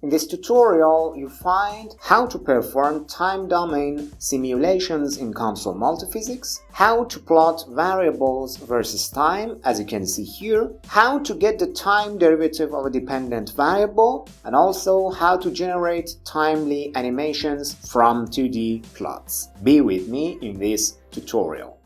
In this tutorial, you find how to perform time domain simulations in COMSOL Multiphysics, how to plot variables versus time, as you can see here, how to get the time derivative of a dependent variable, and also how to generate timely animations from 2D plots. Be with me in this tutorial.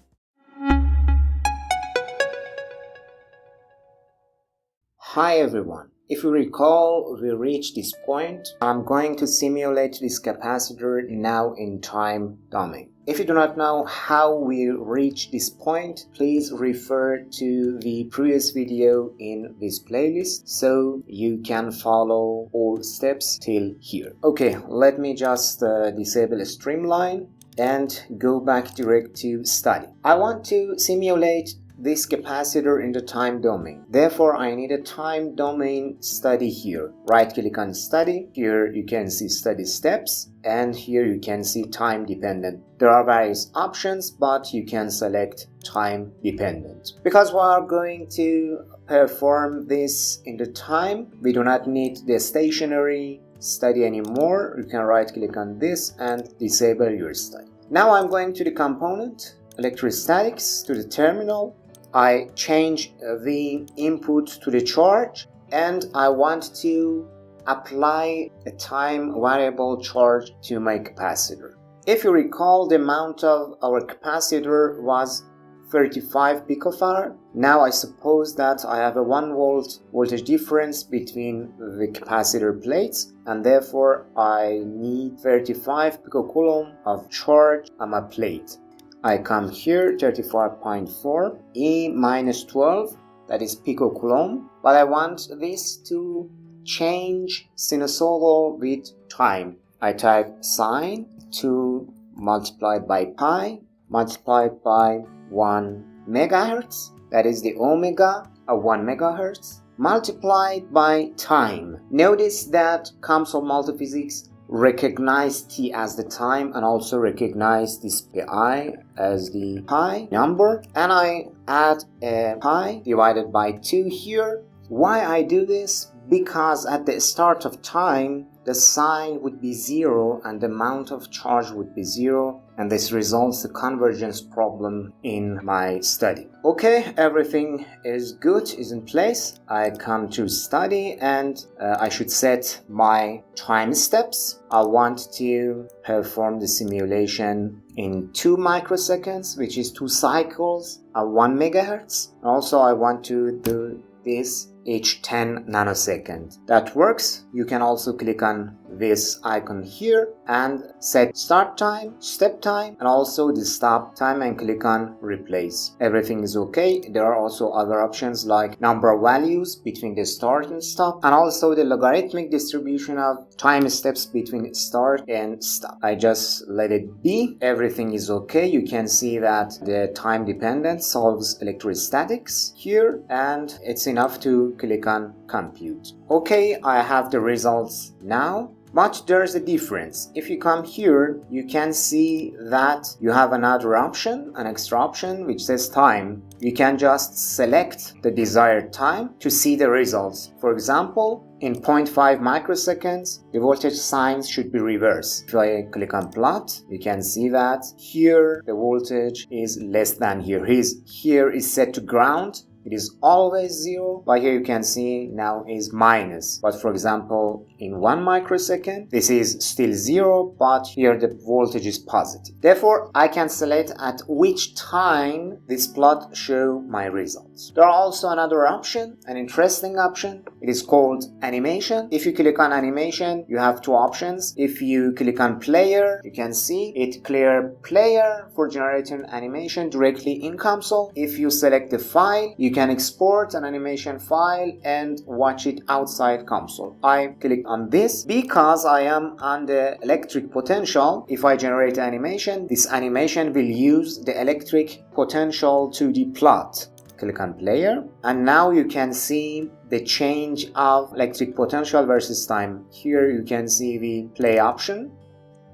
Hi everyone. If you recall, we reached this point. I'm going to simulate this capacitor now in time domain. If you do not know how we reach this point, please refer to the previous video in this playlist so you can follow all steps till here. Okay, let me just disable Streamline and go back direct to study. I want to simulate this capacitor in the time domain. Therefore, I need a time domain study here. Right click on study. Here you can see study steps, and here you can see time dependent. There are various options, but you can select time dependent. Because we are going to perform this in the time, we do not need the stationary study anymore. You can right click on this and disable your study. Now I'm going to the component, Electrostatics, to the terminal. I change the input to the charge, and I want to apply a time variable charge to my capacitor. If you recall, the amount of our capacitor was 35 picofarad. Now I suppose that I have a 1 volt voltage difference between the capacitor plates, and therefore I need 35 picocoulomb of charge on my plate. I come here, 35.4, E minus 12, that is picocoulomb, but I want this to change sinusoidal with time. I type sine 2 multiplied by pi multiplied by 1 megahertz, that is the omega of 1 megahertz, multiplied by time. Notice that COMSOL Multiphysics recognize t as the time and also recognize this pi as the pi number, and I add a pi divided by 2 here. Why I do this? Because at the start of time the sign would be 0 and the amount of charge would be 0, and this resolves the convergence problem in my study. Okay, everything is good, is in place. I come to study and I should set my time steps. I want to perform the simulation in 2 microseconds, which is 2 cycles at 1 megahertz. Also, I want to do this each 10 nanosecond. That works. You can also click on this icon here and set start time, step time, and also the stop time, and click on replace. Everything is okay. There are also other options like number of values between the start and stop, and also the logarithmic distribution of time steps between start and stop. I just let it be. Everything is okay. You can see that the time dependent solves electrostatics here, and it's enough to click on compute. Okay, I have the results now. But there's a difference. If you come here, you can see that you have another option, an extra option, which says time. You can just select the desired time to see the results. For example, in 0.5 microseconds, the voltage signs should be reversed. If I click on plot, you can see that here the voltage is less than here. Here is set to ground. It is always 0, but here you can see now is minus. But for example, in 1 microsecond, this is still 0, but here the voltage is positive. Therefore, I can select at which time this plot show my results. There are also another option, an interesting option. It is called animation. If you click on animation, you have 2 options. If you click on player, you can see it clear player for generating animation directly in COMSOL. If you select the file, you can export an animation file and watch it outside COMSOL. I click on this because I am on the electric potential. If I generate animation, this animation will use the electric potential 2D plot. Click on player, and now you can see the change of electric potential versus time. Here you can see the play option.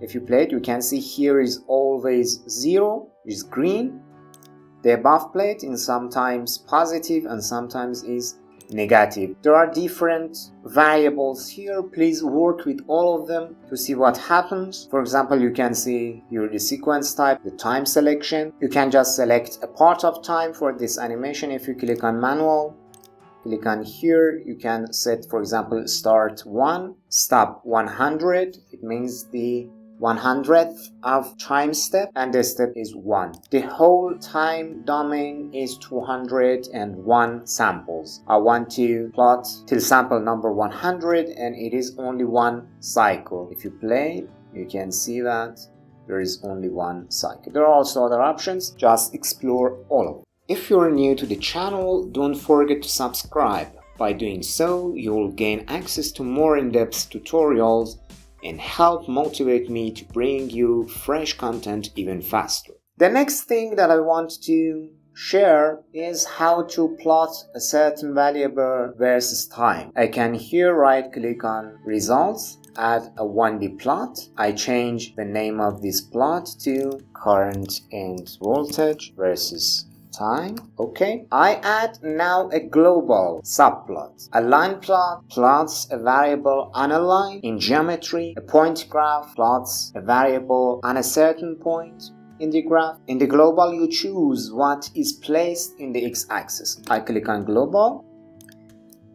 If you play it, you can see here is always 0, is green. The above plate is sometimes positive and sometimes is negative. There are different variables here. Please work with all of them to see what happens. For example, you can see here the sequence type, the time selection. You can just select a part of time for this animation. If you click on manual, click on here, you can set, for example, start 1, stop 100. It means the 100th of time step, and the step is 1. The whole time domain is 201 samples. I want to plot till sample number 100, and it is only one cycle. If you play, you can see that there is only one cycle. There are also other options. Just explore all of them. If you're new to the channel, don't forget to subscribe. By doing so, you will gain access to more in-depth tutorials and help motivate me to bring you fresh content even faster. The next thing that I want to share is how to plot a certain variable versus time. I can here right click on results, add a 1D plot. I change the name of this plot to current and voltage versus time. Okay. I add now a global subplot. A line plot plots a variable on a line in geometry. A point graph plots a variable on a certain point in the graph. In the global, you choose what is placed in the x-axis. I click on global.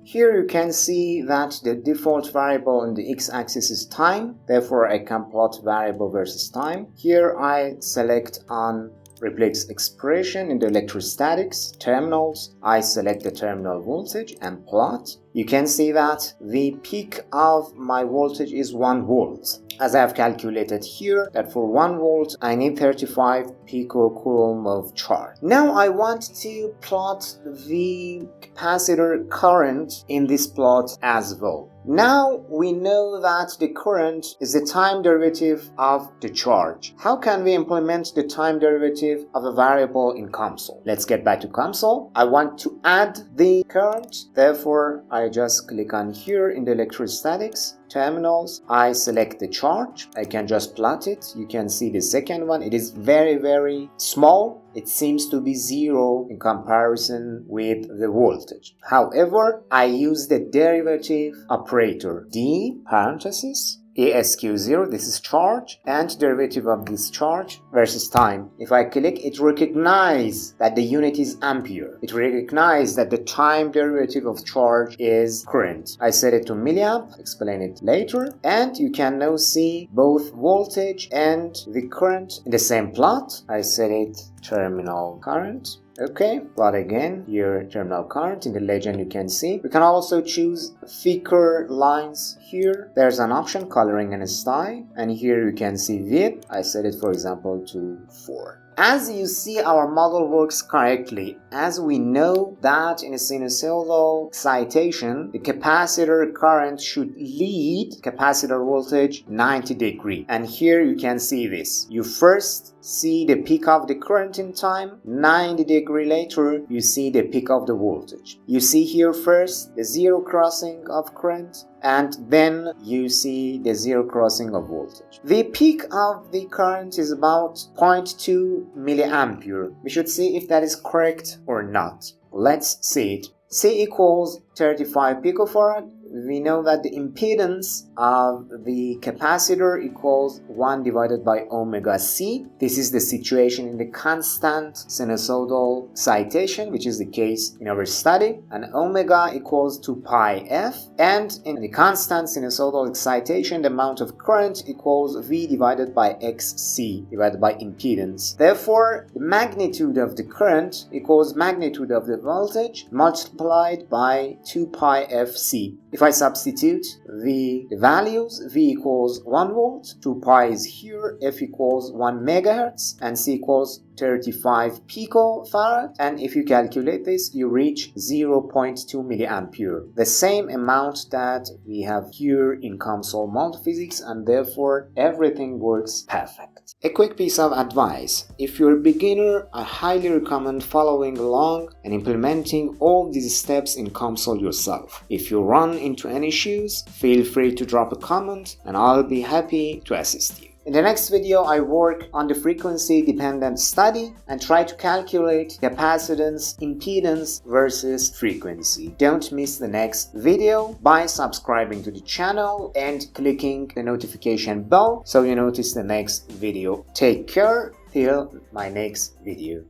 Here you can see that the default variable in the x-axis is time. Therefore, I can plot variable versus time. Here I select on replace expression in the electrostatics terminals. I select the terminal voltage and plot. You can see that the peak of my voltage is 1 volt. As I have calculated here that for 1 volt I need 35 picocoulomb of charge. Now I want to plot the capacitor current in this plot as well. Now we know that the current is the time derivative of the charge. How can we implement the time derivative of a variable in COMSOL? Let's get back to COMSOL. I want to add the current. Therefore, I just click on here in the electrostatics terminals. I select the charge. I can just plot it. You can see the second one. It is very small. It seems to be 0 in comparison with the voltage. However, I use the derivative operator d parenthesis ESQ0, this is charge, and derivative of this charge versus time. If I click, it recognizes that the unit is ampere. It recognizes that the time derivative of charge is current. I set it to milliamp, explain it later, and you can now see both voltage and the current in the same plot. I set it terminal current. Okay, plot again, here terminal current. In the legend you can see. We can also choose thicker lines here. There's an option, coloring and style, and here you can see width. I set it for example to 4. As you see, our model works correctly, as we know that in a sinusoidal excitation, the capacitor current should lead capacitor voltage 90 degrees. And here you can see this. You first see the peak of the current in time, 90 degrees later you see the peak of the voltage. You see here first the zero crossing of current, and then you see the zero crossing of voltage. The peak of the current is about 0.2 milliampere. We should see if that is correct or not. Let's see it. C equals 35 picofarad. We know that the impedance of the capacitor equals 1 divided by omega c. This is the situation in the constant sinusoidal excitation, which is the case in our study. And omega equals 2 pi f. And in the constant sinusoidal excitation, the amount of current equals V divided by xc divided by impedance. Therefore, the magnitude of the current equals magnitude of the voltage multiplied by 2 pi fc. If I substitute the values, V equals 1 volt, 2 pi is here, F equals 1 megahertz, and C equals 35 picofarad, and if you calculate this, you reach 0.2 milliampere, the same amount that we have here in COMSOL Multiphysics, and therefore everything works perfect. A quick piece of advice: if you're a beginner, I highly recommend following along and implementing all these steps in COMSOL yourself. If you run into any issues, feel free to drop a comment and I'll be happy to assist you. In the next video, I work on the frequency-dependent study and try to calculate capacitance, impedance versus frequency. Don't miss the next video by subscribing to the channel and clicking the notification bell so you notice the next video. Take care till my next video.